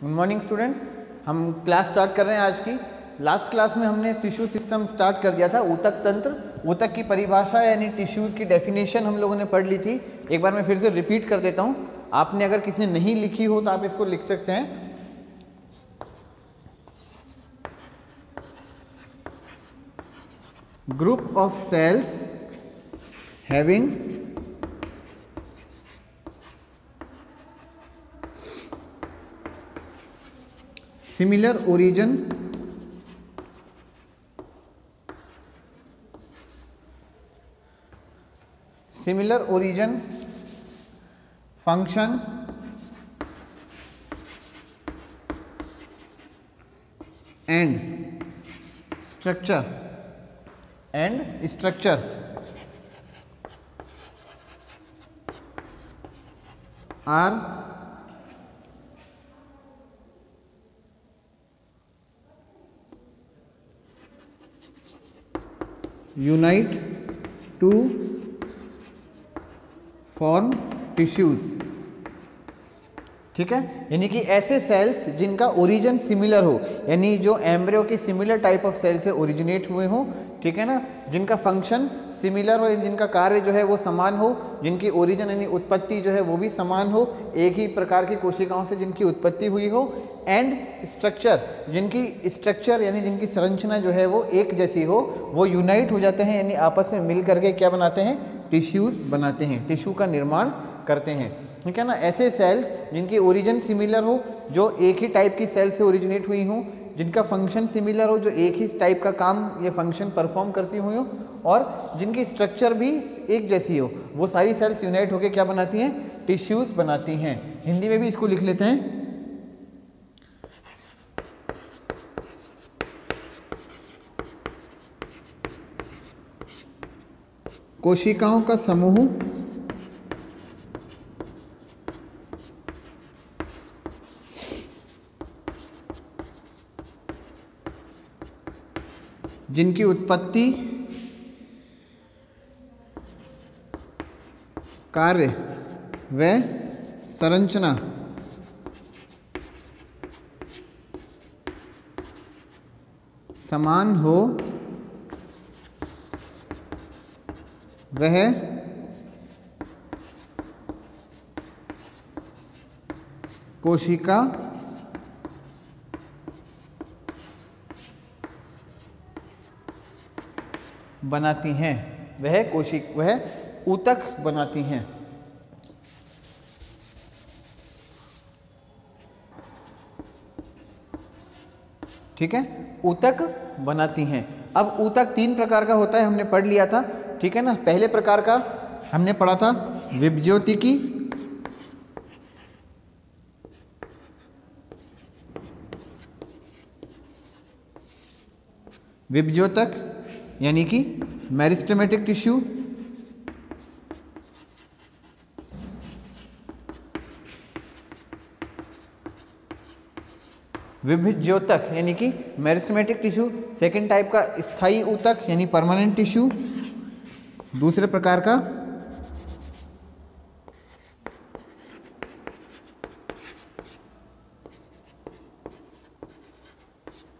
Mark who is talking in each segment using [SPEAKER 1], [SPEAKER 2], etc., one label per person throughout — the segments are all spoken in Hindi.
[SPEAKER 1] Good morning students. हम क्लास स्टार्ट कर रहे हैं आज की। लास्ट क्लास में हमने टिश्यू सिस्टम स्टार्ट कर दिया था। ऊतक तंत्र, ऊतक की परिभाषा यानी टिश्यूज़ की डेफिनेशन हम लोगों ने पढ़ ली थी। एक बार मैं फिर से रिपीट कर देता हूँ। आपने अगर किसी ने नहीं लिखी हो तो आप इसको लिख सकते हैं। Group of sales having similar origin, function, and structure are unite to form tissues। ठीक है, यानी कि ऐसे सेल्स जिनका ओरिजिन सिमिलर हो, यानी जो एम्ब्रियो के सिमिलर टाइप ऑफ सेल से ओरिजिनेट हुए हो, ठीक है ना, जिनका फंक्शन सिमिलर हो, जिनका कार्य जो है वो समान हो, जिनकी ओरिजिन यानी उत्पत्ति जो है वो भी समान हो, एक ही प्रकार की कोशिकाओं से जिनकी उत्पत्ति हुई हो, एंड स्ट्रक्चर, जिनकी स्ट्रक्चर यानी जिनकी संरचना जो है वो एक जैसी हो, वो यूनाइट हो जाते हैं, यानी आपस में मिल करके क्या बनाते हैं, टिश्यूज़ बनाते हैं, टिश्यू का निर्माण करते हैं। ठीक है ना, ऐसे सेल्स जिनकी ओरिजिन सिमिलर हो, जो एक ही टाइप की सेल से ओरिजिनेट हुई हों, जिनका फंक्शन सिमिलर हो, जो एक ही टाइप का काम या फंक्शन परफॉर्म करती हुई हो, और जिनकी स्ट्रक्चर भी एक जैसी हो, वो सारी सेल्स यूनाइट होकर क्या बनाती हैं, टिश्यूज़ बनाती हैं। हिंदी में भी इसको लिख लेते हैं, कोशिकाओं का समूह जिनकी उत्पत्ति, कार्य व संरचना समान हो, वह कोशिका बनाती हैं, वह ऊतक बनाती हैं। ठीक है, ऊतक बनाती हैं। अब ऊतक 3 प्रकार का होता है, हमने पढ़ लिया था। ठीक है ना, पहले प्रकार का हमने पढ़ा था विभज्योतिकी, विभज्योतक यानी कि मेरिस्टेमेटिक टिश्यू, विभज्योतक यानी कि मेरिस्टेमेटिक टिश्यू। सेकेंड टाइप का स्थायी ऊतक यानी परमानेंट टिश्यू। दूसरे प्रकार का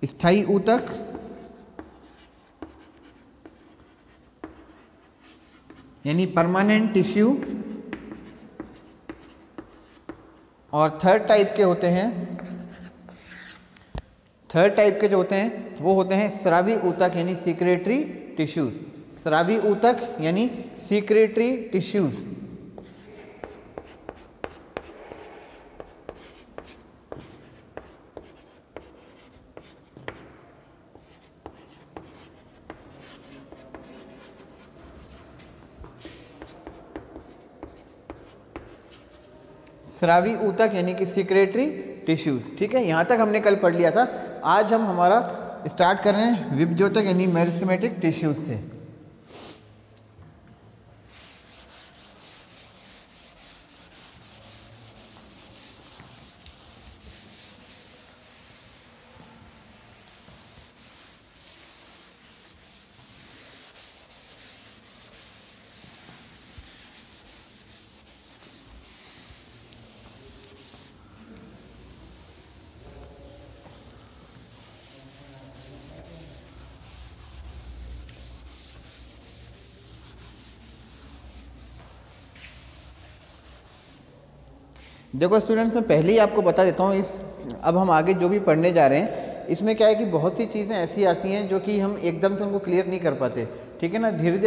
[SPEAKER 1] स्थायी ऊतक यानी परमानेंट टिश्यू। और थर्ड टाइप के जो होते हैं वो होते हैं स्रावी ऊतक यानी सीक्रेटरी टिश्यूज। स्रावी ऊतक यानी सीक्रेटरी टिश्यूज। स्रावी ऊतक यानी कि सीक्रेटरी टिश्यूज। ठीक है, यहाँ तक हमने कल पढ़ लिया था। आज हम हमारा स्टार्ट कर रहे हैं विभज्योतक यानी मेरिस्टेमेटिक टिश्यूज से। देखो स्टूडेंट्स, मैं पहले ही आपको बता देता हूँ, अब हम आगे जो भी पढ़ने जा रहे हैं इसमें क्या है कि बहुत सी चीज़ें ऐसी आती हैं जो कि हम एकदम से उनको क्लियर नहीं कर पाते, ठीक है ना। धीरे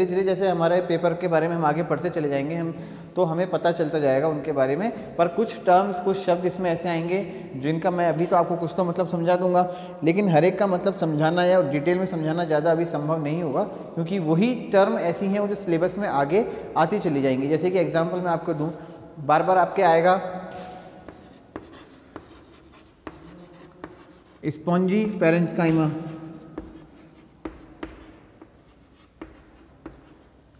[SPEAKER 1] धीरे जैसे हमारे पेपर के बारे में हम आगे पढ़ते चले जाएंगे हम, तो हमें पता चलता जाएगा उनके बारे में। पर कुछ टर्म्स, कुछ शब्द इसमें ऐसे आएंगे जिनका मैं अभी तो आपको कुछ तो मतलब समझा दूंगा, लेकिन हर एक का मतलब समझाना या डिटेल में समझाना ज़्यादा अभी संभव नहीं होगा, क्योंकि वही टर्म ऐसी हैं वो जो सिलेबस में आगे आती चली जाएंगी। जैसे कि एग्जाम्पल मैं आपको दूँ, बार बार आपके आएगा स्पॉन्जी पैरेंकाइमा,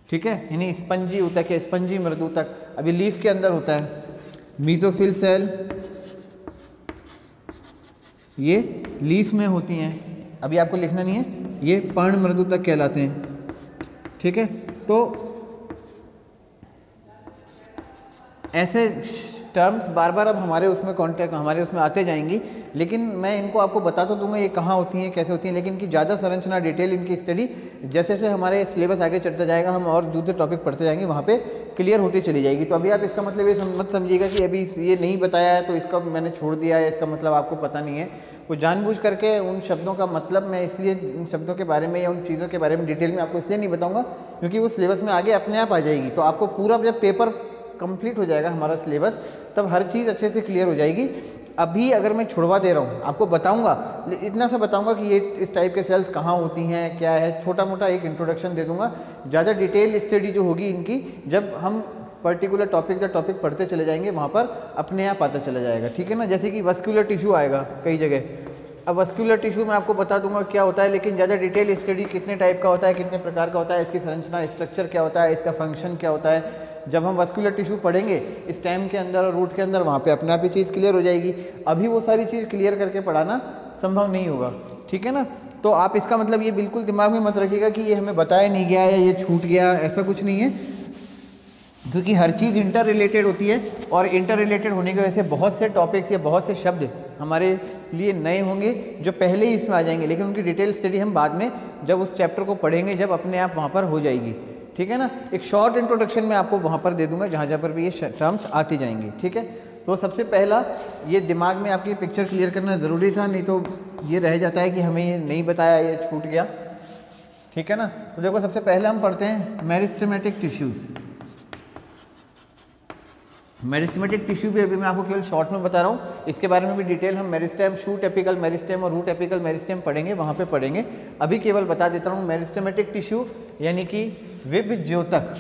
[SPEAKER 1] ठीक है, यानी स्पंजी ऊतक है, स्पंजी मृदूतक, अभी लीफ के अंदर होता है। मीसोफिल सेल ये लीफ में होती हैं, अभी आपको लिखना नहीं है, ये पर्ण मृदूतक कहलाते हैं, ठीक है। तो ऐसे टर्म्स बार बार अब हमारे उसमें आते जाएंगी, लेकिन मैं इनको आपको बता तो दूंगा ये कहाँ होती हैं, कैसे होती हैं, लेकिन इनकी ज़्यादा संरचना, डिटेल इनकी स्टडी जैसे जैसे हमारे सिलेबस आगे चढ़ता जाएगा, हम और दूसरे टॉपिक पढ़ते जाएंगे, वहाँ पे क्लियर होती चली जाएगी। तो अभी आप इसका मतलब ये मत समझिएगा कि अभी ये नहीं बताया है तो इसका मैंने छोड़ दिया है, इसका मतलब आपको पता नहीं है। वो जानबूझ करके उन शब्दों का मतलब मैं इसलिए उन शब्दों के बारे में या उन चीज़ों के बारे में डिटेल में आपको इसलिए नहीं बताऊँगा क्योंकि वो सिलेबस में आगे अपने आप आ जाएगी। तो आपको पूरा जब पेपर कंप्लीट हो जाएगा हमारा सिलेबस, तब हर चीज़ अच्छे से क्लियर हो जाएगी। अभी अगर मैं छुड़वा दे रहा हूँ, आपको बताऊंगा, इतना सा बताऊंगा कि ये इस टाइप के सेल्स कहाँ होती हैं, क्या है, छोटा मोटा एक इंट्रोडक्शन दे दूंगा। ज़्यादा डिटेल स्टडी जो होगी इनकी, जब हम पर्टिकुलर टॉपिक का टॉपिक पढ़ते चले जाएंगे, वहाँ पर अपने आप आता चला जाएगा, ठीक है ना। जैसे कि वस्कुलर टिश्यू आएगा कई जगह, अब वस्कुलर टिश्यू मैं आपको बता दूंगा क्या होता है, लेकिन ज़्यादा डिटेल स्टडी कितने टाइप का होता है, कितने प्रकार का होता है, इसकी संरचना, स्ट्रक्चर क्या होता है, इसका फंक्शन क्या होता है, जब हम वस्कुलर टिश्यू पढ़ेंगे स्टेम के अंदर और रूट के अंदर, वहाँ पे अपने आप ही चीज़ क्लियर हो जाएगी। अभी वो सारी चीज़ क्लियर करके पढ़ाना संभव नहीं होगा, ठीक है ना। तो आप इसका मतलब ये बिल्कुल दिमाग में मत रखिएगा कि ये हमें बताया नहीं गया या ये छूट गया, ऐसा कुछ नहीं है, क्योंकि हर चीज़ इंटर रिलेटेड होती है, और इंटर रिलेटेड होने की वजह से बहुत से टॉपिक्स या बहुत से शब्द हमारे लिए नए होंगे जो पहले ही इसमें आ जाएंगे, लेकिन उनकी डिटेल स्टडी हम बाद में जब उस चैप्टर को पढ़ेंगे, जब अपने आप वहाँ पर हो जाएगी, ठीक है ना। एक शॉर्ट इंट्रोडक्शन में आपको वहाँ पर दे दूंगा जहाँ जहाँ पर भी ये टर्म्स आती जाएंगी, ठीक है। तो सबसे पहला ये दिमाग में आपकी पिक्चर क्लियर करना ज़रूरी था, नहीं तो ये रह जाता है कि हमें ये नहीं बताया, ये छूट गया, ठीक है ना। तो देखो सबसे पहले हम पढ़ते हैं मेरिस्टेमेटिक टिश्यूज़। मेरिस्टेमेटिक टिश्यू भी अभी मैं आपको केवल शॉर्ट में बता रहा हूँ, इसके बारे में भी डिटेल हम मेरिस्टेम, शूट एपिकल मेरिस्टेम और रूट एपिकल मेरिस्टेम पढ़ेंगे, वहाँ पे पढ़ेंगे। अभी केवल बता देता हूँ मेरिस्टेमेटिक टिश्यू यानी कि विभज्योतक।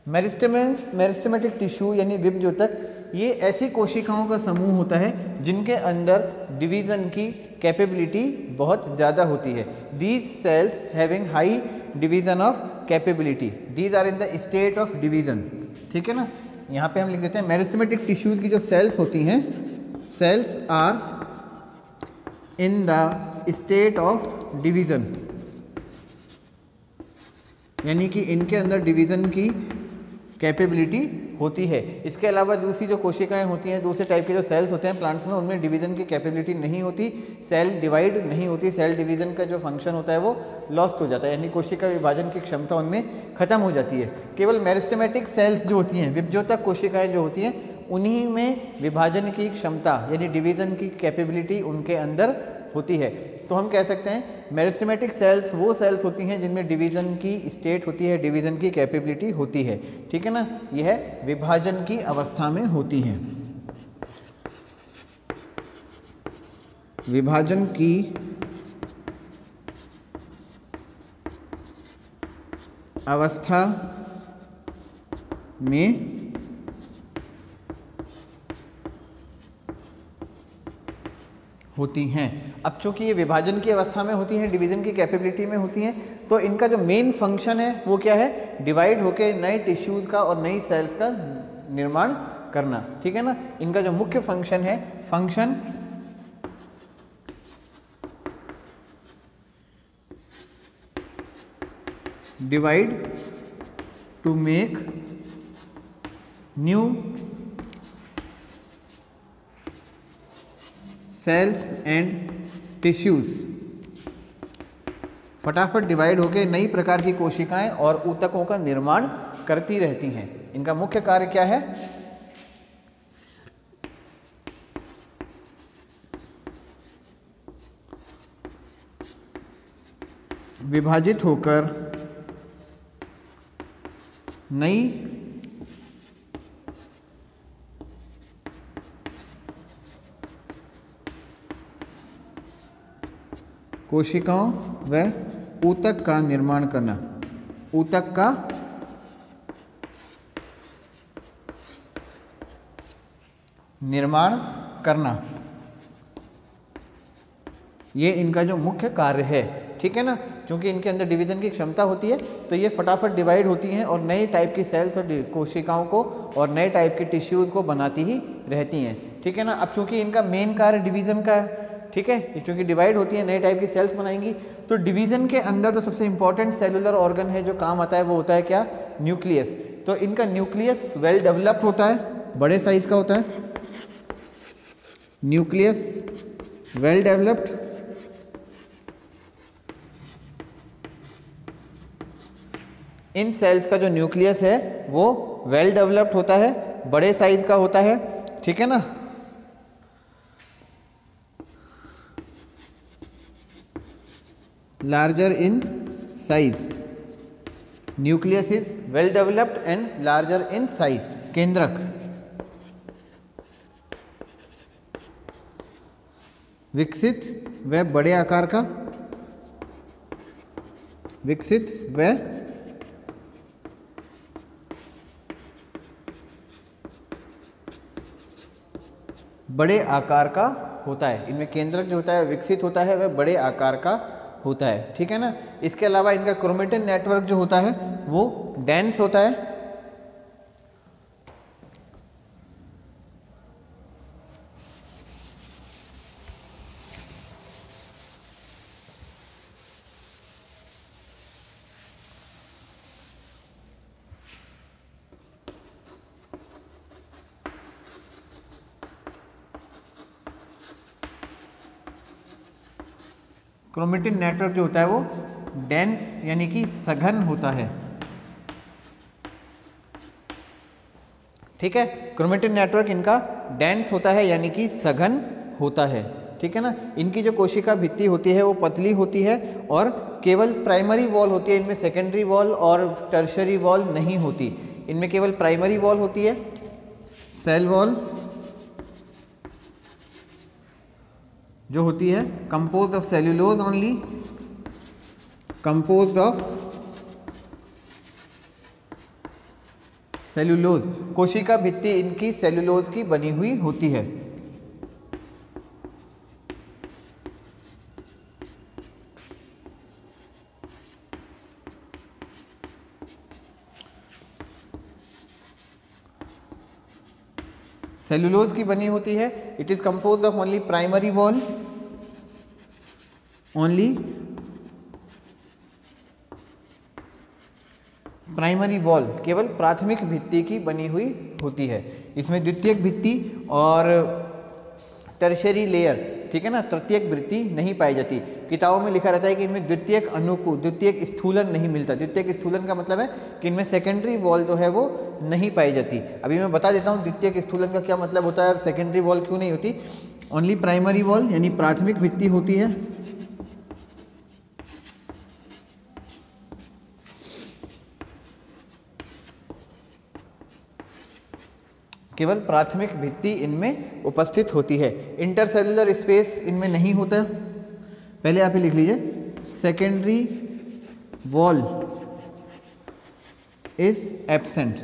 [SPEAKER 1] मेरिस्टेमेटिक टिश्यू यानी विभज्योतक, ये ऐसी कोशिकाओं का समूह होता है जिनके अंदर डिवीज़न की कैपेबिलिटी बहुत ज़्यादा होती है। These cells having high division of capability, these are in the state of division, ठीक है ना। यहाँ पे हम लिख देते हैं मेरिस्टेमेटिक टिश्यूज़ की जो सेल्स होती हैं, cells are in the state of division, यानी कि इनके अंदर डिवीज़न की कैपेबिलिटी होती है। इसके अलावा दूसरी जो कोशिकाएं होती हैं, दूसरे टाइप के जो सेल्स होते हैं प्लांट्स में, उनमें डिवीज़न की कैपेबिलिटी नहीं होती, सेल डिवाइड नहीं होती, सेल डिवीज़न का जो फंक्शन होता है वो लॉस्ट हो जाता है, यानी कोशिका विभाजन की क्षमता उनमें खत्म हो जाती है। केवल मेरिस्टेमेटिक सेल्स जो होती हैं, विभज्योतक कोशिकाएँ जो होती हैं, उन्हीं में विभाजन की क्षमता यानी डिवीज़न की कैपेबिलिटी उनके अंदर होती है। तो हम कह सकते हैं मेरिस्टेमेटिक सेल्स वो सेल्स होती हैं जिनमें डिवीज़न की स्टेट होती है, डिवीज़न की कैपेबिलिटी होती है, ठीक है ना। यह विभाजन की अवस्था में होती हैं, विभाजन की अवस्था में होती हैं। अब चूंकि ये विभाजन की अवस्था में होती हैं, डिवीज़न की कैपेबिलिटी में होती हैं, तो इनका जो मेन फंक्शन है वो क्या है, डिवाइड होके नए टिश्यूज़ का और नई सेल्स का निर्माण करना, ठीक है ना। इनका जो मुख्य फंक्शन है, function divide two make new cells and tissues फटाफट डिवाइड होकर नई प्रकार की कोशिकाएं और ऊतकों का निर्माण करती रहती हैं। इनका मुख्य कार्य क्या है? विभाजित होकर नई कोशिकाओं व ऊतक का निर्माण करना। ऊतक का निर्माण करना, ये इनका जो मुख्य कार्य है। ठीक है ना, क्योंकि इनके अंदर डिवीजन की क्षमता होती है तो ये फटाफट डिवाइड होती हैं और नए टाइप की सेल्स और कोशिकाओं को और नए टाइप के टिश्यूज़ को बनाती ही रहती हैं। ठीक है ना, अब चूंकि इनका मेन कार्य डिवीजन का है, ठीक है, चूंकि डिवाइड होती है नए टाइप की सेल्स बनाएंगी, तो डिवीजन के अंदर तो सबसे इंपॉर्टेंट सेलुलर ऑर्गन है जो काम आता है वो होता है क्या? न्यूक्लियस। तो इनका न्यूक्लियस वेल डेवलप्ड होता है, बड़े साइज का होता है। न्यूक्लियस वेल डेवलप्ड, इन सेल्स का जो न्यूक्लियस है वो वेल डेवलप्ड होता है, बड़े साइज का होता है। ठीक है ना, larger in size, nucleus is well developed and larger in size. केंद्रक विकसित व बड़े आकार का, विकसित व बड़े आकार का होता है। इनमें केंद्रक जो होता है विकसित होता है, वह बड़े आकार का होता है। ठीक है ना, इसके अलावा इनका क्रोमेटिन नेटवर्क जो होता है वो डेंस होता है। क्रोमेटिन नेटवर्क जो होता है वो डेंस यानी कि सघन होता है। ठीक है, क्रोमेटिन नेटवर्क इनका डेंस होता है यानी कि सघन होता है। ठीक है ना, इनकी जो कोशिका भित्ति होती है वो पतली होती है और केवल प्राइमरी वॉल होती है, इनमें सेकेंडरी वॉल और टर्शरी वॉल नहीं होती। इनमें केवल प्राइमरी वॉल होती है, सेल वॉल जो होती है composed of cellulose only, composed of cellulose. कोशिका भित्ति इनकी सेल्यूलोज की बनी हुई होती है। सेल्यूलोज की बनी होती है। It is composed of only primary wall, only primary wall, केवल प्राथमिक भित्ति की बनी हुई होती है। इसमें द्वितीयक भित्ति और टर्शरी लेयर, ठीक है ना, तृतीयक भित्ति नहीं पाई जाती। किताबों में लिखा रहता है कि इनमें द्वितीयक अणु, द्वितीयक स्थूलन नहीं मिलता। द्वितीयक स्थूलन का मतलब है कि इनमें सेकेंडरी वॉल जो है वो नहीं पाई जाती। अभी मैं बता देता हूँ द्वितीयक स्थूलन का क्या मतलब होता है और सेकेंडरी वॉल क्यों नहीं होती। ओनली प्राइमरी वॉल यानी प्राथमिक भित्ति होती है, केवल प्राथमिक भित्ति इनमें उपस्थित होती है। इंटरसेल्युलर स्पेस इनमें नहीं होता। पहले आप ही लिख लीजिए, सेकेंडरी वॉल इज एब्सेंट।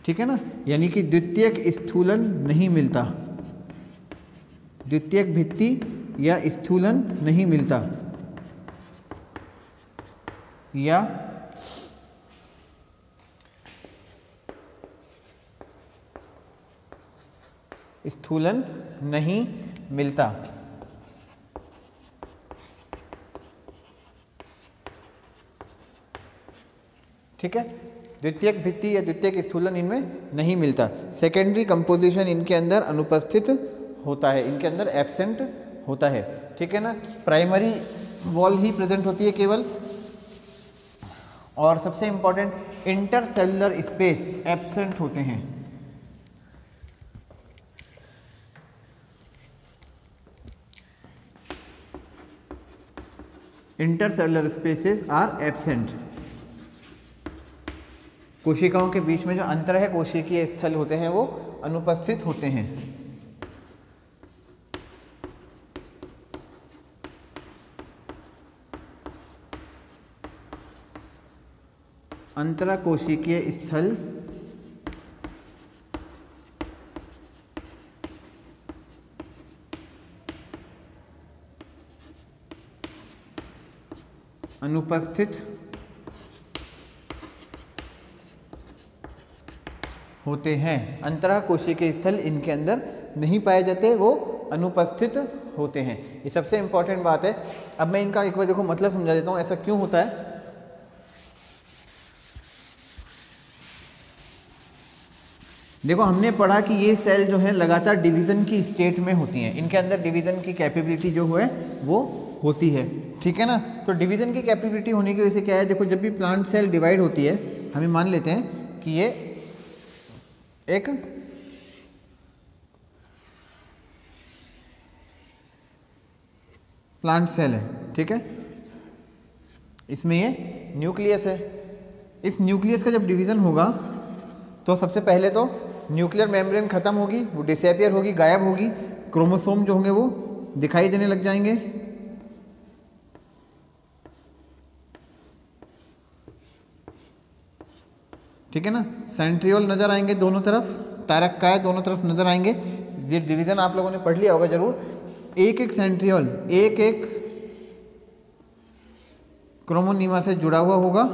[SPEAKER 1] ठीक है ना, यानी कि द्वितीयक स्थूलन नहीं मिलता, द्वितीयक भित्ति या स्थूलन नहीं मिलता, या स्थूलन नहीं मिलता। ठीक है, द्वितीयक भित्ति या द्वितीयक स्थूलन इनमें नहीं मिलता। सेकेंडरी कंपोजिशन इनके अंदर अनुपस्थित होता है, इनके अंदर एब्सेंट होता है, ठीक है ना। प्राइमरी वॉल ही प्रेजेंट होती है केवल। और सबसे इंपॉर्टेंट इंटरसेलुलर स्पेस एब्सेंट होते हैं। Intercellular spaces are absent. कोशिकाओं के बीच में जो अंतर है, कोशिकीय स्थल होते हैं, वो अनुपस्थित होते हैं। अंतराकोशिकीय स्थल अनुपस्थित होते हैं। अंतराकोशिकीय स्थल इनके अंदर नहीं पाए जाते, वो अनुपस्थित होते हैं। ये सबसे इंपॉर्टेंट बात है। अब मैं इनका एक बार देखो मतलब समझा देता हूँ, ऐसा क्यों होता है। देखो हमने पढ़ा कि ये सेल जो है लगातार डिवीजन की स्टेट में होती हैं, इनके अंदर डिवीजन की कैपेबिलिटी जो है वो होती है, ठीक है ना। तो डिवीजन की कैपेबिलिटी होने की वजह से क्या है, देखो जब भी प्लांट सेल डिवाइड होती है, हमें मान लेते हैं कि ये एक प्लांट सेल है, ठीक है, इसमें ये न्यूक्लियस है। इस न्यूक्लियस का जब डिवीजन होगा तो सबसे पहले तो न्यूक्लियर मेम्ब्रेन खत्म होगी, वो डिसअपियर होगी, गायब होगी, क्रोमोसोम जो होंगे वो दिखाई देने लग जाएंगे, ठीक है ना। सेंट्रियोल नजर आएंगे दोनों तरफ, तारक्काय दोनों तरफ नजर आएंगे। ये डिवीजन आप लोगों ने पढ़ लिया होगा जरूर। एक एक सेंट्रियोल एक एक क्रोमोनीमा से जुड़ा हुआ होगा।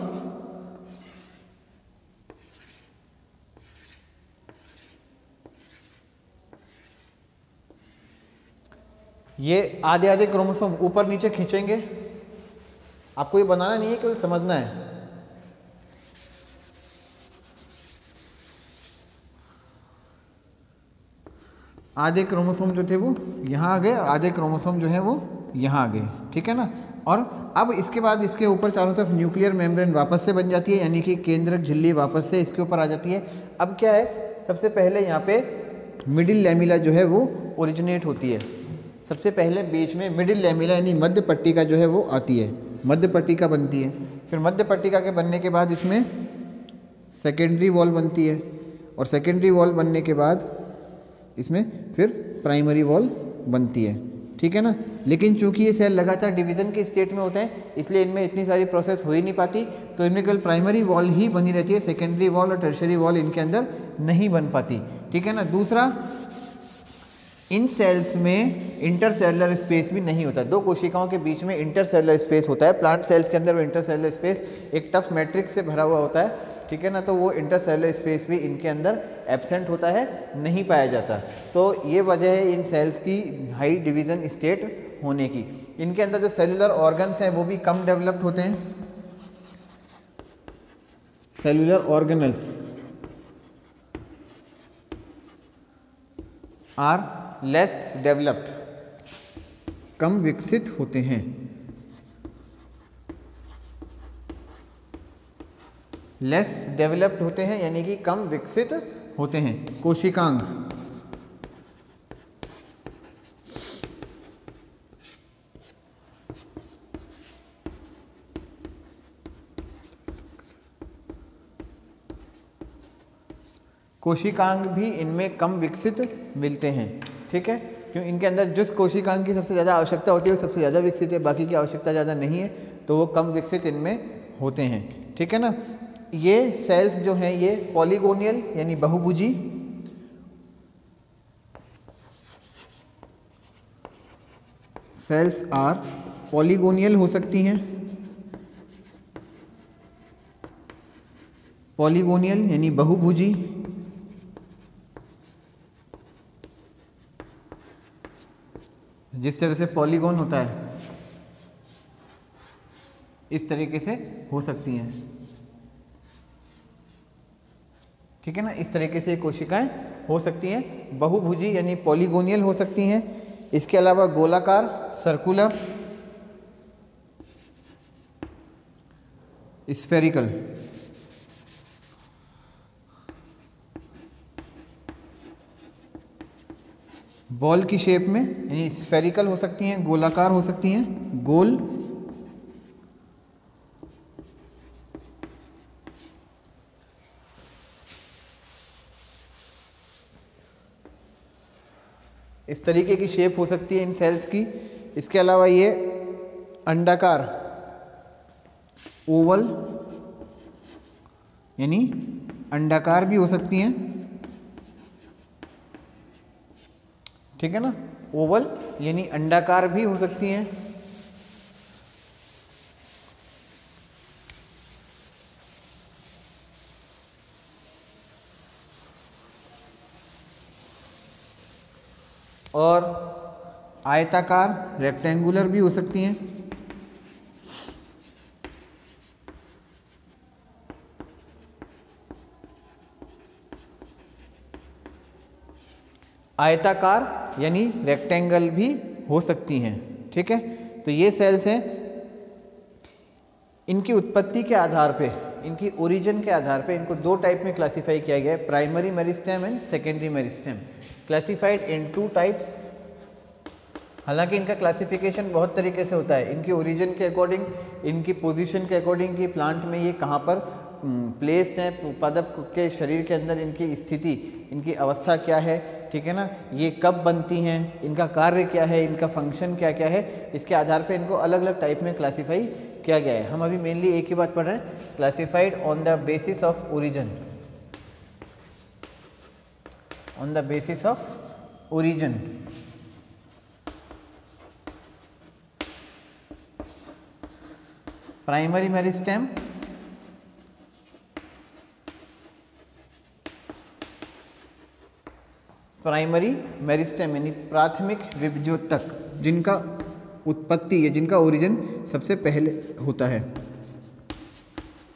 [SPEAKER 1] ये आधे आधे क्रोमोसोम ऊपर नीचे खींचेंगे। आपको ये बनाना नहीं है, केवल समझना है। आधे क्रोमोसोम जो थे वो यहाँ आ गए और आधे क्रोमोसोम जो है वो यहाँ आ गए, ठीक है ना। और अब इसके बाद इसके ऊपर चारों तरफ न्यूक्लियर मेम्ब्रेन वापस से बन जाती है, यानी कि केंद्रक झिल्ली वापस से इसके ऊपर आ जाती है। अब क्या है, सबसे पहले यहाँ पे मिडिल लैमिला जो है वो ओरिजिनेट होती है। सबसे पहले बीच में मिडिल लैमिला यानी मध्य पट्टिका जो है वो आती है, मध्य पट्टिका बनती है। फिर मध्य पट्टिका के बनने के बाद इसमें सेकेंडरी वॉल बनती है, और सेकेंडरी वॉल बनने के बाद इसमें फिर प्राइमरी वॉल बनती है, ठीक है ना। लेकिन चूंकि ये सेल लगातार डिवीजन के स्टेट में होते हैं, इसलिए इनमें इतनी सारी प्रोसेस हो ही नहीं पाती, तो इनमें केवल प्राइमरी वॉल ही बनी रहती है, सेकेंडरी वॉल और टर्शरी वॉल इनके अंदर नहीं बन पाती, ठीक है ना। दूसरा, इन सेल्स में इंटरसेलुलर स्पेस भी नहीं होता। दो कोशिकाओं के बीच में इंटरसेलुलर स्पेस होता है। प्लांट सेल्स के अंदर वो इंटरसेलुलर स्पेस एक टफ मैट्रिक्स से भरा हुआ होता है, ठीक है ना। तो वो इंटरसेलुलर स्पेस भी इनके अंदर एब्सेंट होता है, नहीं पाया जाता। तो ये वजह है इन सेल्स की हाई डिवीजन स्टेट होने की। इनके अंदर जो सेलुलर ऑर्गन्स हैं वो भी कम डेवलप्ड होते हैं। Cellular organelles are less developed, कम विकसित होते हैं। लेस डेवलप्ड होते हैं यानी कि कम विकसित होते हैं। कोशिकांग कोशिकांग भी इनमें कम विकसित मिलते हैं, ठीक है। क्यों, इनके अंदर जिस कोशिकांग की सबसे ज़्यादा आवश्यकता होती है वो सबसे ज़्यादा विकसित है, बाकी की आवश्यकता ज़्यादा नहीं है, तो वो कम विकसित इनमें होते हैं, ठीक है ना। ये सेल्स जो हैं ये पॉलीगोनियल यानी बहुभुजी, सेल्स आर पॉलीगोनियल हो सकती हैं। पॉलीगोनियल यानी बहुभुजी, जिस तरह से पॉलीगोन होता है इस तरीके से हो सकती हैं, ठीक है ना। इस तरीके से कोशिकाएं हो सकती हैं, बहुभुजी यानी पॉलीगोनियल हो सकती हैं, इसके अलावा गोलाकार सर्कुलर, स्फेरिकल। बॉल की शेप में यानी स्फेरिकल हो सकती हैं, गोलाकार हो सकती हैं, गोल, इस तरीके की शेप हो सकती है इन सेल्स की। इसके अलावा ये अंडाकार, ओवल यानी अंडाकार भी हो सकती हैं, ठीक है ना, ओवल यानी अंडाकार भी हो सकती हैं। और आयताकार, रेक्टेंगुलर भी हो सकती हैं। आयताकार यानी रेक्टेंगल भी हो सकती हैं, ठीक है। तो ये सेल्स हैं, इनकी उत्पत्ति के आधार पे, इनकी ओरिजिन के आधार पे इनको दो टाइप में क्लासिफाई किया गया है, primary meristem and secondary meristem, classified in two types. हालांकि इनका क्लासिफिकेशन बहुत तरीके से होता है, इनकी ओरिजिन के अकॉर्डिंग, इनकी पोजीशन के अकॉर्डिंग कि प्लांट में ये कहाँ पर प्लेस्ड हैं, पादप के शरीर के अंदर इनकी स्थिति, इनकी अवस्था क्या है, ठीक है ना, ये कब बनती हैं, इनका कार्य क्या है, इनका फंक्शन क्या क्या है, इसके आधार पे इनको अलग अलग टाइप में क्लासीफाई किया गया है। हम अभी मेनली एक ही बात पढ़ रहे हैं, classified on the basis of origin, on the basis of origin. Primary meristem, primary meristem यानी प्राथमिक विभज्योतक, जिनका उत्पत्ति या जिनका ओरिजिन सबसे पहले होता है,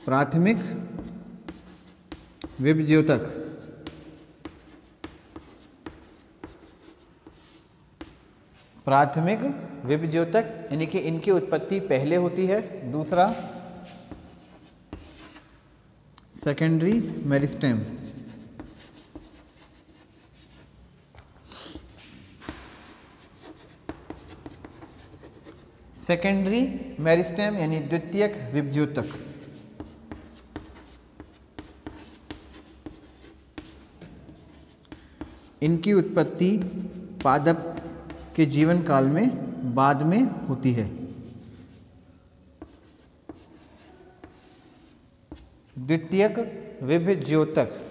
[SPEAKER 1] प्राथमिक विभज्योतक। प्राथमिक विभज्योतक यानी कि इनकी उत्पत्ति पहले होती है। दूसरा सेकेंडरी मेरिस्टेम, सेकेंडरी मेरिस्टेम यानी द्वितीयक विभज्योतक। इनकी उत्पत्ति पादप के जीवन काल में बाद में होती है। द्वितीयक विभज्योतक,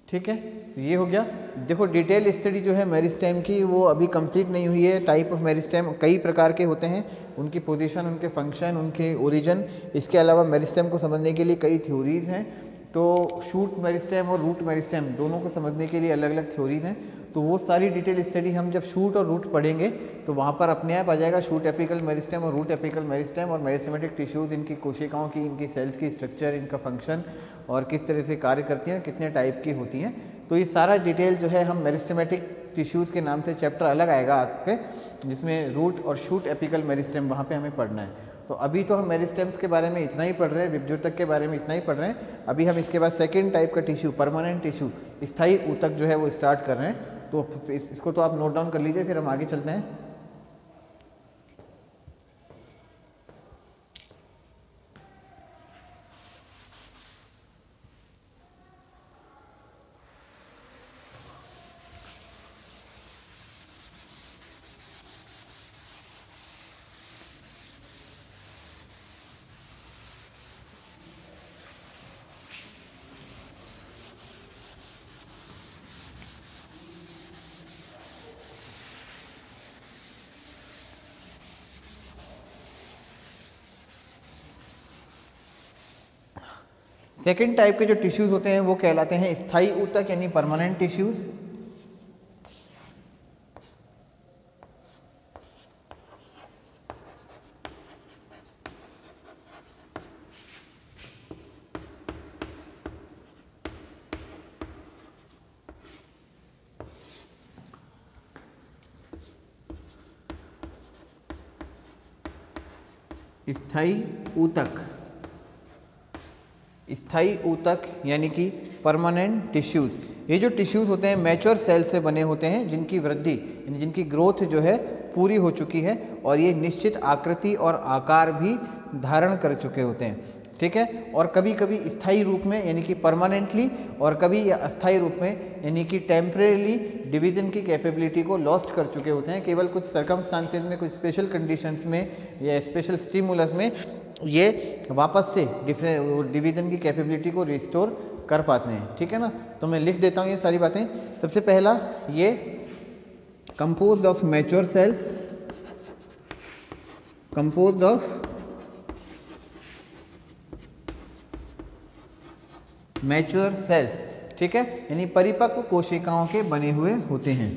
[SPEAKER 1] ठीक है। तो ये हो गया। देखो डिटेल स्टडी जो है मेरिस्टेम की वो अभी कंप्लीट नहीं हुई है। टाइप ऑफ मेरिस्टेम कई प्रकार के होते हैं, उनकी पोजीशन, उनके फंक्शन, उनके ओरिजिन। इसके अलावा मेरिस्टेम को समझने के लिए कई थ्योरीज हैं। तो शूट मेरिस्टेम और रूट मेरिस्टेम दोनों को समझने के लिए अलग अलग थ्योरीज हैं। तो वो सारी डिटेल स्टडी हम जब शूट और रूट पढ़ेंगे तो वहाँ पर अपने आप आ जाएगा शूट एपिकल मेरिस्टेम और रूट एपिकल मेरिस्टेम और मेरिस्टेमेटिक टिश्यूज़, इनकी कोशिकाओं की, इनकी सेल्स की स्ट्रक्चर, इनका फंक्शन और किस तरह से कार्य करती हैं, कितने टाइप की होती हैं। तो ये सारा डिटेल जो है हम मेरिस्टेमेटिक टिश्यूज़ के नाम से चैप्टर अलग आएगा आपके, जिसमें रूट और शूट एपिकल मेरिस्टेम वहाँ पे हमें पढ़ना है। तो अभी तो हम मेरिस्टेम्स के बारे में इतना ही पढ़ रहे हैं, विभज्योतक के बारे में इतना ही पढ़ रहे हैं। अभी हम इसके बाद सेकेंड टाइप का टिश्यू, परमानेंट टिश्यू, स्थायी ऊतक जो है वो स्टार्ट कर रहे हैं। तो इसको तो आप नोट डाउन कर लीजिए, फिर हम आगे चलते हैं। सेकेंड टाइप के जो टिश्यूज़ होते हैं वो कहलाते हैं स्थायी ऊतक यानी परमानेंट टिश्यूज़। स्थायी ऊतक, स्थायी ऊतक यानी कि परमानेंट टिश्यूज़। ये जो टिश्यूज़ होते हैं मैच्योर सेल से बने होते हैं जिनकी वृद्धि यानी जिनकी ग्रोथ जो है पूरी हो चुकी है और ये निश्चित आकृति और आकार भी धारण कर चुके होते हैं, ठीक है। और कभी कभी स्थायी रूप में यानी कि परमानेंटली और कभी अस्थायी रूप में यानी कि टेम्परेली डिवीज़न की कैपेबिलिटी को लॉस्ट कर चुके होते हैं। केवल कुछ सर्कमस्टांसेस में, कुछ स्पेशल कंडीशंस में या स्पेशल स्टिमुलस में ये वापस से डिवीज़न की कैपेबिलिटी को रिस्टोर कर पाते हैं, ठीक है ना। तो मैं लिख देता हूँ ये सारी बातें। सबसे पहला, ये composed of mature cells, composed of mature cells, ठीक है, यानी परिपक्व कोशिकाओं के बने हुए होते हैं।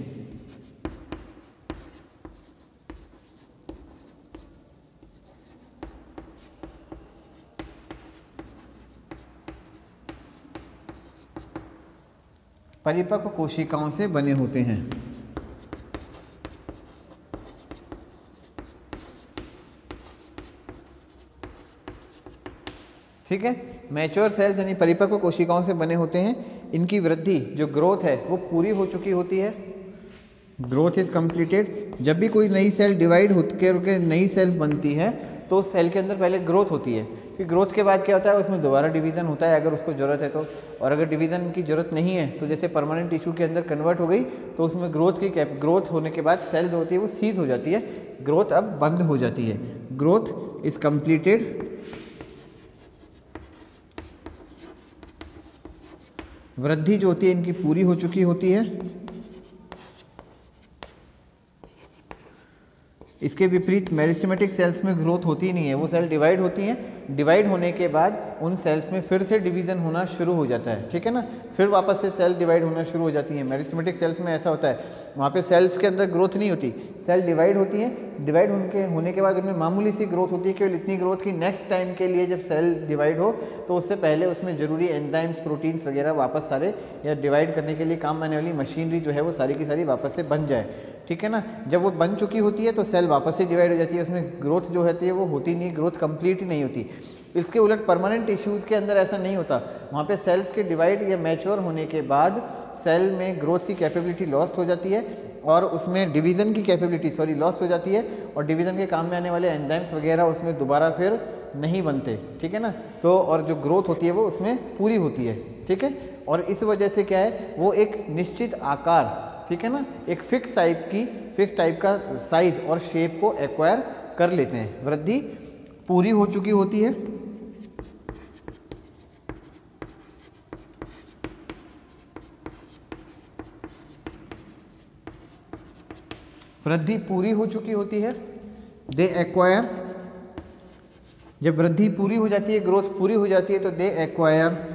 [SPEAKER 1] परिपक्व कोशिकाओं से बने होते हैं, ठीक है। मैच्योर सेल्स यानी परिपक्व कोशिकाओं से बने होते हैं। इनकी वृद्धि जो ग्रोथ है वो पूरी हो चुकी होती है, ग्रोथ इज कंप्लीटेड। जब भी कोई नई सेल डिवाइड होकर नई सेल बनती है तो सेल के अंदर पहले ग्रोथ होती है, फिर ग्रोथ के बाद क्या होता है उसमें दोबारा डिवीज़न होता है अगर उसको ज़रूरत है तो, और अगर डिवीज़न की ज़रूरत नहीं है तो जैसे परमानेंट टिश्यू के अंदर कन्वर्ट हो गई तो उसमें ग्रोथ होने के बाद सेल जो होती है वो सीज हो जाती है, ग्रोथ अब बंद हो जाती है। ग्रोथ इज कंप्लीटेड, वृद्धि जो होती है इनकी पूरी हो चुकी होती है। इसके विपरीत मेरिस्टेमेटिक सेल्स में ग्रोथ होती ही नहीं है, वो सेल डिवाइड होती हैं, डिवाइड होने के बाद उन सेल्स में फिर से डिवीज़न होना शुरू हो जाता है, ठीक है ना, फिर वापस से सेल डिवाइड होना शुरू हो जाती है। मेरिस्टेमेटिक सेल्स में ऐसा होता है, वहाँ पे सेल्स के अंदर ग्रोथ नहीं होती, सेल डिवाइड होती हैं, डिवाइड होने के बाद उनमें मामूली सी ग्रोथ होती है, केवल इतनी ग्रोथ की नेक्स्ट टाइम के लिए जब सेल डिवाइड हो तो उससे पहले उसमें ज़रूरी एंजाइम्स, प्रोटीन्स वगैरह वापस सारे या डिवाइड करने के लिए काम आने वाली मशीनरी जो है वो सारी की सारी वापस से बन जाए, ठीक है ना। जब वो बन चुकी होती है तो सेल वापस से डिवाइड हो जाती है, उसमें ग्रोथ जो होती है वो होती नहीं, ग्रोथ कंप्लीट ही नहीं होती। इसके उलट परमानेंट टिश्यूज़ के अंदर ऐसा नहीं होता, वहाँ पे सेल्स के डिवाइड या मैच्योर होने के बाद सेल में ग्रोथ की कैपेबिलिटी लॉस्ट हो जाती है और उसमें डिवीज़न की कैपेबिलिटी लॉस्ट हो जाती है और डिवीज़न के काम में आने वाले एंजाइम्स वगैरह उसमें दोबारा फिर नहीं बनते, ठीक है ना। तो और जो ग्रोथ होती है वो उसमें पूरी होती है, ठीक है। और इस वजह से क्या है, वो एक निश्चित आकार, ठीक है ना, एक फिक्स टाइप का साइज और शेप को एक्वायर कर लेते हैं। वृद्धि पूरी हो चुकी होती है, वृद्धि पूरी हो चुकी होती है, दे एक्वायर, जब वृद्धि पूरी हो जाती है, ग्रोथ पूरी हो जाती है तो दे एक्वायर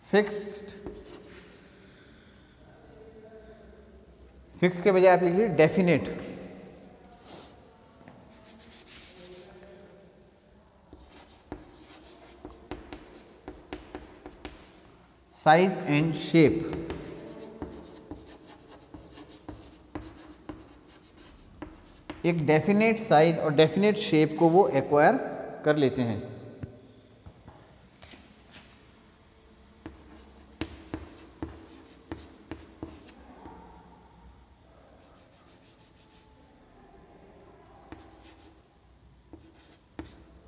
[SPEAKER 1] फिक्स के बजाय आप लिखिए डेफिनेट, साइज एंड शेप। एक डेफिनेट साइज और डेफिनेट शेप को वो एक्वायर कर लेते हैं।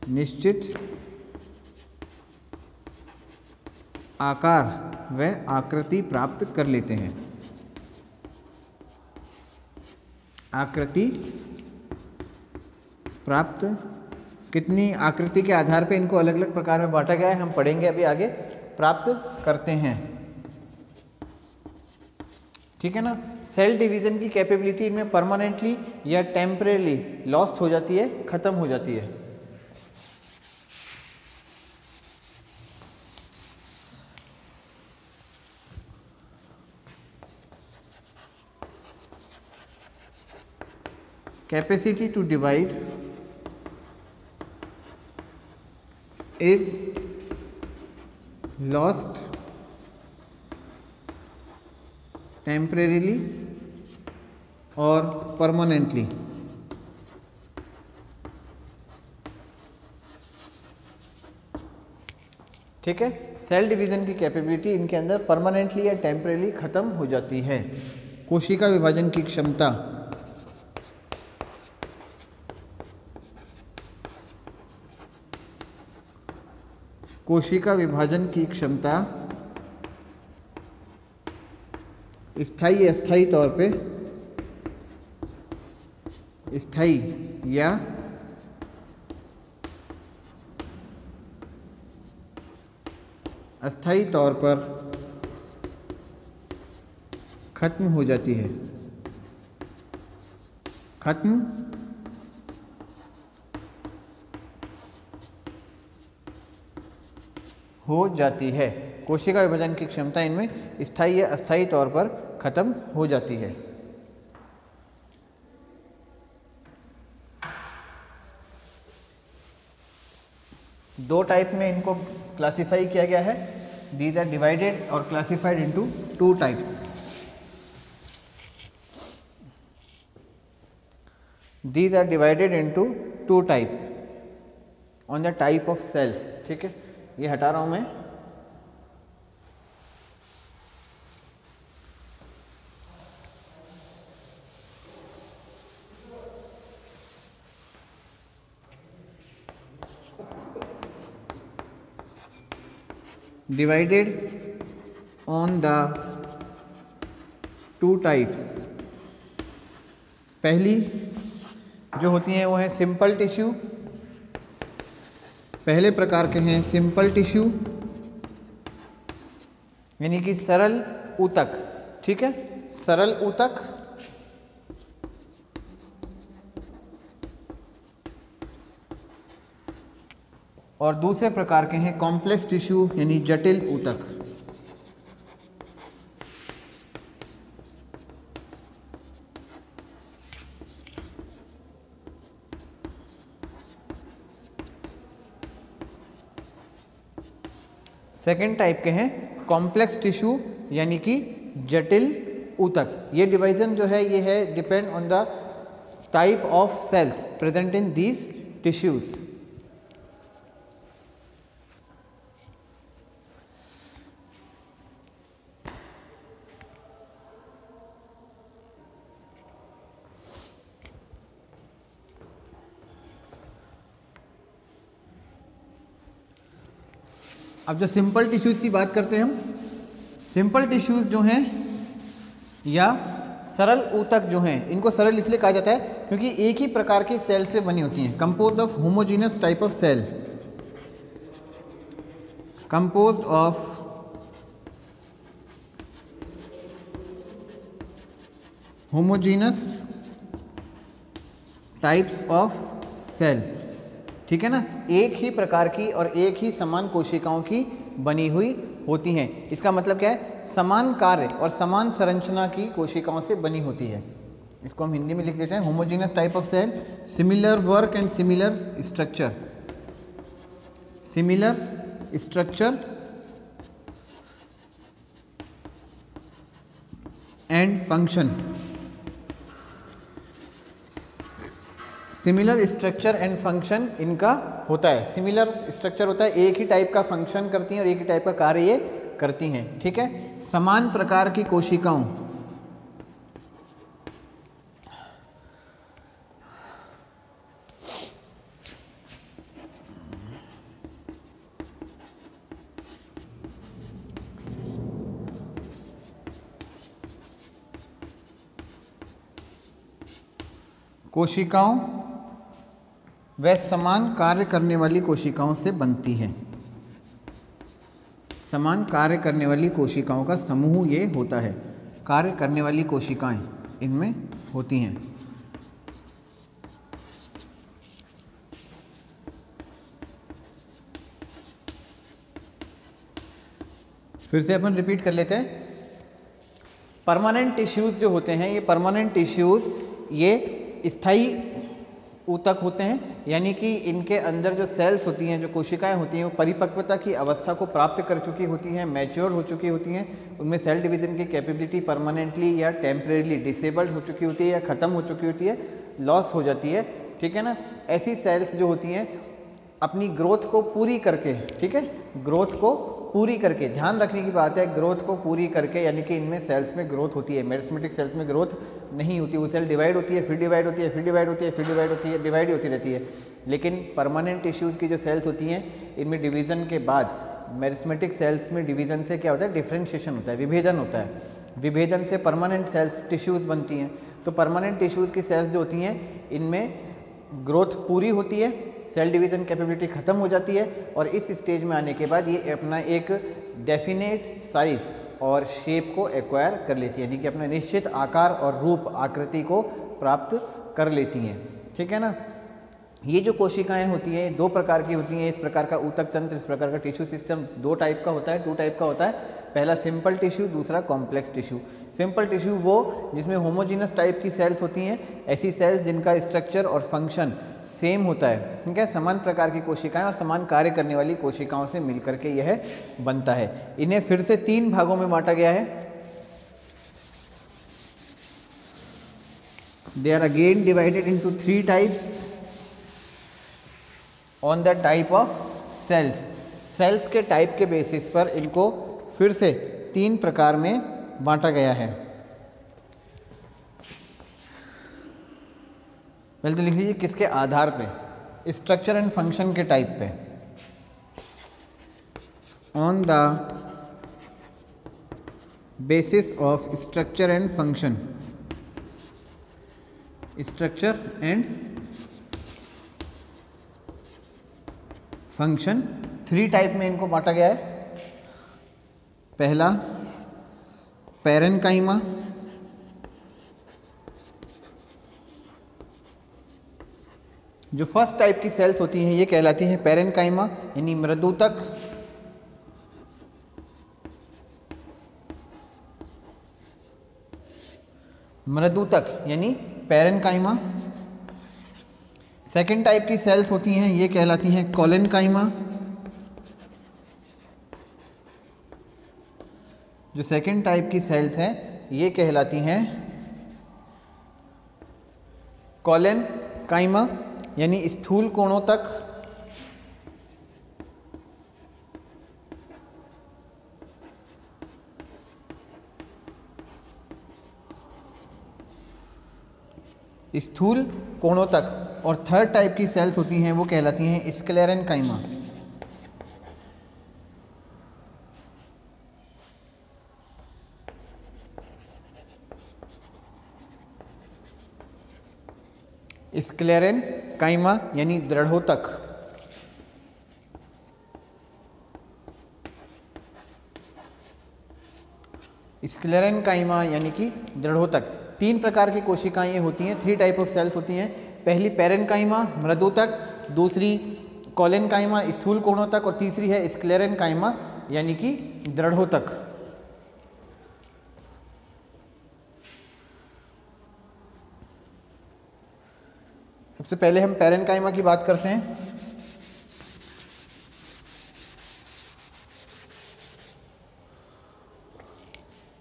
[SPEAKER 1] निश्चित आकार व आकृति प्राप्त कर लेते हैं। आकृति प्राप्त, कितनी आकृति के आधार पे इनको अलग अलग प्रकार में बांटा गया है, हम पढ़ेंगे अभी आगे, प्राप्त करते हैं, ठीक है ना। सेल डिवीजन की कैपेबिलिटी में परमानेंटली या टेम्परेली लॉस्ट हो जाती है, खत्म हो जाती है। Capacity to divide is lost temporarily और परमानेंटली। ठीक है, सेल डिवीजन की कैपेबिलिटी इनके अंदर परमानेंटली या टेम्परेली खत्म हो जाती है। कोशिका विभाजन की क्षमता कोशिका विभाजन की क्षमता स्थायी अस्थायी तौर पे स्थायी या अस्थायी तौर पर खत्म हो जाती है। खत्म हो जाती है। कोशिका विभाजन की क्षमता इनमें स्थायी या अस्थायी तौर पर खत्म हो जाती है। दो टाइप में इनको क्लासिफाई किया गया है। दीज आर डिवाइडेड और classified into two types. These are divided into two type on the type of cells। ठीक है, ये हटा रहा हूं मैं। Divided on the two types। पहली जो होती हैं वो है सिंपल टिश्यू। पहले प्रकार के हैं सिंपल टिश्यू यानी कि सरल ऊतक। ठीक है, सरल ऊतक। और दूसरे प्रकार के हैं कॉम्प्लेक्स टिश्यू यानी जटिल ऊतक। सेकेंड टाइप के हैं कॉम्प्लेक्स टिश्यू यानी कि जटिल ऊतक। ये डिवीजन जो है ये है depend on the type of cells present in these tissues. अब जो सिंपल टिश्यूज़ की बात करते हैं हम, सिंपल टिश्यूज़ जो हैं या सरल ऊतक जो हैं, इनको सरल इसलिए कहा जाता है क्योंकि एक ही प्रकार की सेल से बनी होती हैं। Composed of homogeneous type of cell. Composed of homogeneous types of cell. ठीक है ना, एक ही प्रकार की और एक ही समान कोशिकाओं की बनी हुई होती हैं। इसका मतलब क्या है, समान कार्य और समान संरचना की कोशिकाओं से बनी होती है। इसको हम हिंदी में लिख देते हैं homogeneous type of cell, similar work and similar structure. Similar structure and function. Similar structure and function इनका होता है। सिमिलर स्ट्रक्चर होता है, एक ही टाइप का फंक्शन करती हैं और एक ही टाइप का कार्य ये करती हैं। ठीक है, समान प्रकार की कोशिकाओं व समान कार्य करने वाली कोशिकाओं से बनती है। समान कार्य करने वाली कोशिकाओं का समूह ये होता है। कार्य करने वाली कोशिकाएं इनमें होती हैं। फिर से अपन रिपीट कर लेते हैं। परमानेंट टिश्यूज जो होते हैं, ये परमानेंट टिश्यूज ये स्थायी ऊतक होते हैं, यानी कि इनके अंदर जो सेल्स होती हैं, जो कोशिकाएं होती हैं, वो परिपक्वता की अवस्था को प्राप्त कर चुकी होती हैं, मैच्योर हो चुकी होती हैं। उनमें सेल डिवीज़न की कैपेबिलिटी परमानेंटली या टेम्परेरी डिसेबल्ड हो चुकी होती है या ख़त्म हो चुकी होती है, लॉस हो जाती है, ठीक है ना। ऐसी सेल्स जो होती हैं अपनी ग्रोथ को पूरी करके, ठीक है, ग्रोथ को पूरी करके, ध्यान रखने की बात है, ग्रोथ को पूरी करके, यानी कि इनमें सेल्स में ग्रोथ होती है, मेरिस्टेमेटिक सेल्स में ग्रोथ नहीं होती, वो सेल डिवाइड होती है, फिर डिवाइड होती है, फिर डिवाइड होती है, फिर डिवाइड होती है, डिवाइड होती रहती है। लेकिन परमानेंट टिश्यूज़ की जो सेल्स होती हैं, इनमें डिवीज़न के बाद, मेरिस्टेमेटिक सेल्स में डिवीज़न से क्या होता है, डिफ्रेंशिएशन होता है, विभेदन होता है, विभेदन से परमानेंट सेल्स टिश्यूज़ बनती हैं। तो परमानेंट टिश्यूज़ की सेल्स जो होती हैं, इनमें ग्रोथ पूरी होती है, सेल डिवीज़न कैपेबिलिटी ख़त्म हो जाती है, और इस स्टेज में आने के बाद ये अपना एक डेफिनेट साइज़ और शेप को एक्वायर कर लेती है, यानी कि अपना निश्चित आकार और रूप, आकृति को प्राप्त कर लेती हैं, ठीक है ना। ये जो कोशिकाएं होती हैं 2 प्रकार की होती हैं, इस प्रकार का ऊतक तंत्र, इस प्रकार का टिश्यू सिस्टम 2 टाइप का होता है, 2 टाइप का होता है। पहला सिंपल टिश्यू, दूसरा कॉम्प्लेक्स टिश्यू। सिंपल टिश्यू वो जिसमें होमोजीनस टाइप की सेल्स होती हैं, ऐसी सेल्स जिनका स्ट्रक्चर और फंक्शन सेम होता है, ठीक है, समान प्रकार की कोशिकाएं और समान कार्य करने वाली कोशिकाओं से मिलकर के यह बनता है। इन्हें फिर से 3 भागों में बांटा गया है। They are again divided into 3 types on the type of cells. Cells के टाइप के बेसिस पर इनको फिर से 3 प्रकार में बांटा गया है। पहले तो लिख लीजिए किसके आधार पे, स्ट्रक्चर एंड फंक्शन के टाइप पे, on the basis of structure and function, structure and function 3 type में इनको बांटा गया है। पहला पैरेन्काइमा, जो फर्स्ट टाइप की सेल्स होती हैं ये कहलाती हैं पैरेन्काइमा, यानी मृदुतक। मृदुतक यानी पैरेन्काइमा। सेकेंड टाइप की सेल्स होती हैं ये कहलाती हैं कोलेनकाइमा। जो सेकेंड टाइप की सेल्स हैं ये कहलाती हैं कोलेनकाइमा, यानी स्थूल कोणों तक। स्थूल कोणों तक। और थर्ड टाइप की सेल्स होती हैं वो कहलाती हैं स्क्लेरेन्काइमा। स्क्लेरेन्काइमा यानी दृढ़ोतक। स्क्लेरेन्काइमा यानी कि दृढ़ोतक। 3 प्रकार की कोशिकाएं होती हैं, 3 टाइप ऑफ सेल्स होती हैं। पहली पैरेन्काइमा मृदुतक, दूसरी कोलेनकाइमा स्थूल कोणों तक, और तीसरी है स्क्लेरेन्काइमा यानी कि दृढ़ोतक। सबसे पहले हम पैरेन्काइमा की बात करते हैं।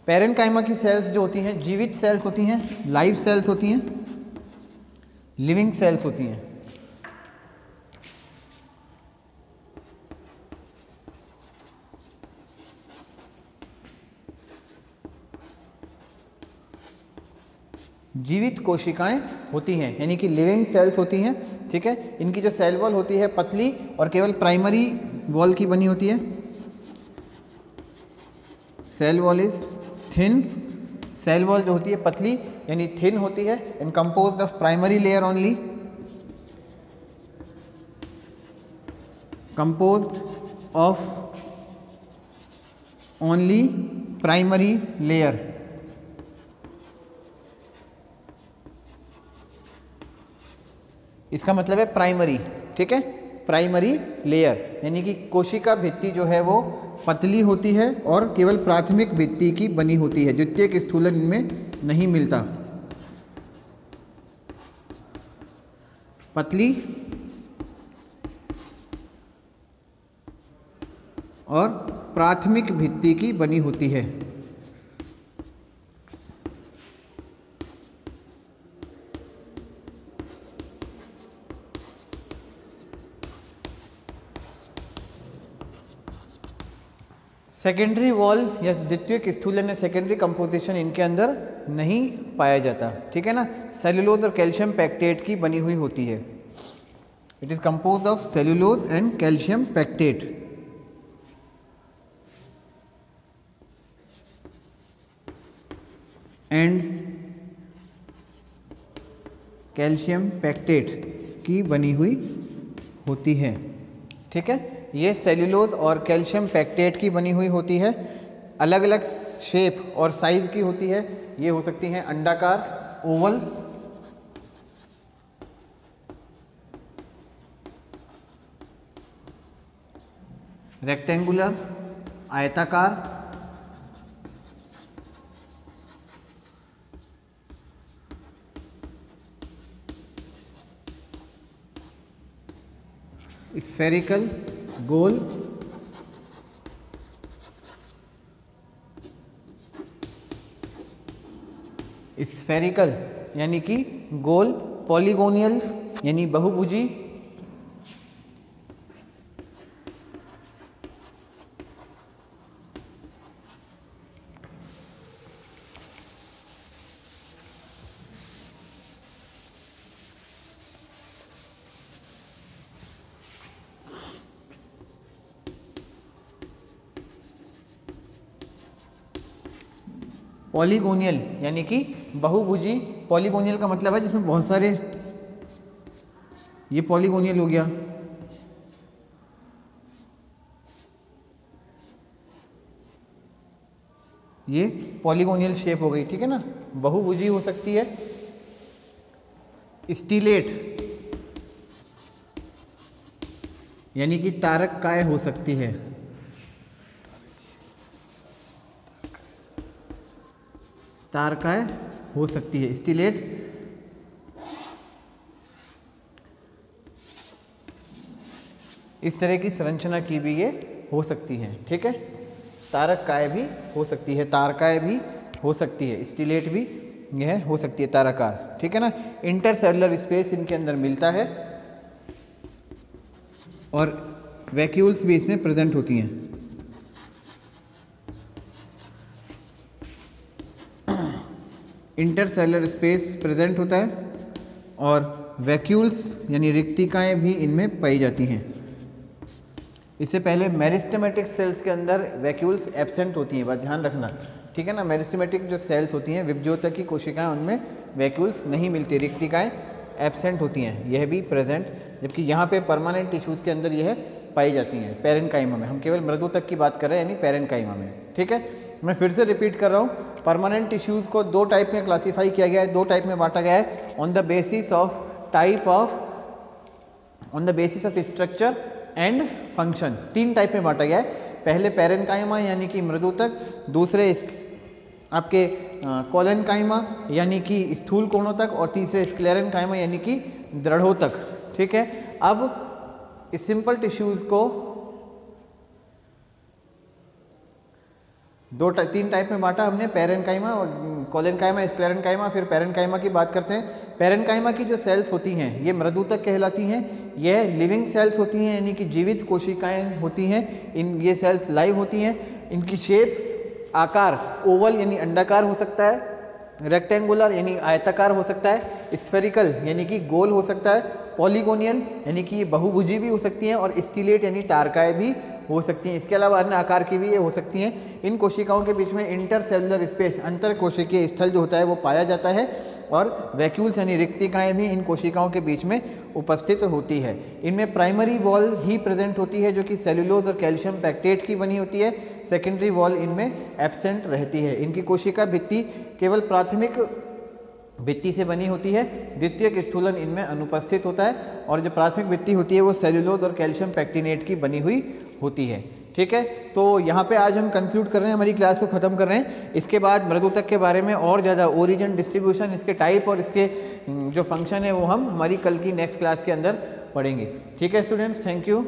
[SPEAKER 1] पैरेन्काइमा की सेल्स जो होती हैं जीवित सेल्स होती हैं, लाइव सेल्स होती हैं, लिविंग सेल्स होती हैं। जीवित कोशिकाएं होती हैं यानी कि लिविंग सेल्स होती हैं, ठीक है। इनकी जो सेल वॉल होती है पतली और केवल प्राइमरी वॉल की बनी होती है। Cell wall is thin. Cell wall जो होती है पतली यानी थिन होती है, and composed of primary layer only, composed of only primary layer. इसका मतलब है प्राइमरी, ठीक है, प्राइमरी लेयर यानी कि कोशिका भित्ति जो है वो पतली होती है और केवल प्राथमिक भित्ति की बनी होती है, द्वितीयक स्थूलन इनमें नहीं मिलता। पतली और प्राथमिक भित्ति की बनी होती है। सेकेंडरी वॉल या द्वितीयक स्थूलन या सेकेंडरी कंपोजिशन इनके अंदर नहीं पाया जाता, ठीक है ना। सेलुलोज और कैल्शियम पैक्टेट की बनी हुई होती है। It is composed of cellulose and calcium pectate. And calcium pectate की बनी हुई होती है, ठीक है। ये सेल्यूलोज और कैल्शियम पैक्टेट की बनी हुई होती है। अलग अलग शेप और साइज की होती है। ये हो सकती हैं अंडाकार, ओवल, रेक्टेंगुलर, आयताकार, स्फेरिकल, गोल, स्फेरिकल यानी कि गोल, पॉलीगोनियल यानी बहुभुजी, पॉलीगोनियल यानी कि बहुभुजी। पॉलीगोनियल का मतलब है जिसमें बहुत सारे, ये पॉलीगोनियल हो गया, ये पॉलीगोनियल शेप हो गई, ठीक है ना। बहुभुजी हो सकती है। स्टीलेट यानी कि तारककाय हो सकती है। तारकाय हो सकती है, स्टीलेट। इस तरह की संरचना की भी ये हो सकती है, ठीक है। तारककाय भी हो सकती है, तारकाय भी हो सकती है, स्टीलेट भी यह हो सकती है, ताराकार, ठीक है ना। इंटरसेलुलर स्पेस इनके अंदर मिलता है और वैक्यूल्स भी इसमें प्रेजेंट होती हैं। इंटरसेलुलर स्पेस प्रेजेंट होता है और वैक्यूल्स यानी रिक्तिकाएं भी इनमें पाई जाती हैं। इससे पहले मेरिस्टेमेटिक सेल्स के अंदर वैक्यूल्स एब्सेंट होती हैं, बात ध्यान रखना, ठीक है ना। मेरिस्टेमेटिक जो सेल्स होती हैं, विभज्योतक की कोशिकाएं, उनमें वैक्यूल्स नहीं मिलती, रिक्तिकाएं एब्सेंट होती हैं, यह भी प्रेजेंट। जबकि यहाँ पे परमानेंट टिश्यूज़ के अंदर यह पाई जाती हैं पेरेन्काइमा में। हम केवल मृदुतक की बात कर रहे हैं, यानी पेरेन्काइमा में, ठीक है। मैं फिर से रिपीट कर रहा हूँ, परमानेंट टिश्यूज़ को दो टाइप में क्लासीफाई किया गया है, दो टाइप में बांटा गया है, on the basis of type of, on the basis of structure and function. तीन टाइप में बांटा गया है। पहले पेरेन्काइमा यानी कि मृदुतक, दूसरे आपके कोलेनकाइमा यानी कि स्थूल कोणोतक, और तीसरे स्क्लेरेनकाइमा यानी कि दृढ़ोतक, ठीक है। अब इस सिंपल टिश्यूज़ को तीन टाइप में बांटा हमने, पेरेन्काइमा और कोलेनकाइमा, स्क्लेरेनकाइमा। फिर पेरेन्काइमा की बात करते हैं। पेरेन्काइमा की जो सेल्स होती हैं ये मृदुतक कहलाती हैं। यह लिविंग सेल्स होती हैं, यानी कि जीवित कोशिकाएं होती हैं। ये सेल्स लाइव होती हैं। इनकी शेप, आकार ओवल यानी अंडाकार हो सकता है, रेक्टेंगुलर यानी आयताकार हो सकता है, स्फेरिकल यानी कि गोल हो सकता है, पॉलीगोनियल यानी कि ये बहुभुजी भी हो सकती हैं, और स्टीलेट यानी तारकाएं भी हो सकती हैं। इसके अलावा अन्य आकार की भी ये हो सकती हैं। इन कोशिकाओं के बीच में इंटरसेलुलर स्पेस, अंतर कोशिकीय स्थल जो होता है वो पाया जाता है, और वैक्यूल्स यानी रिक्तिकाएं भी इन कोशिकाओं के बीच में उपस्थित होती है। इनमें प्राइमरी वॉल ही प्रेजेंट होती है जो कि सेल्यूलोज और कैल्शियम पैक्टेट की बनी होती है। सेकेंडरी वॉल इनमें एब्सेंट रहती है। इनकी कोशिका भित्ति केवल प्राथमिक भित्ति से बनी होती है, द्वितीयक स्थूलन इनमें अनुपस्थित होता है, और जो प्राथमिक भित्ति होती है वो सेल्यूलोज और कैल्शियम पैक्टिनेट की बनी हुई होती है। ठीक है, तो यहाँ पे आज हम कंक्लूड कर रहे हैं, हमारी क्लास को ख़त्म कर रहे हैं। इसके बाद मृदुतक के बारे में और ज़्यादा ओरिजिन, डिस्ट्रीब्यूशन, इसके टाइप और इसके जो फंक्शन है वो हम हमारी कल की नेक्स्ट क्लास के अंदर पढ़ेंगे। ठीक है स्टूडेंट्स, थैंक यू।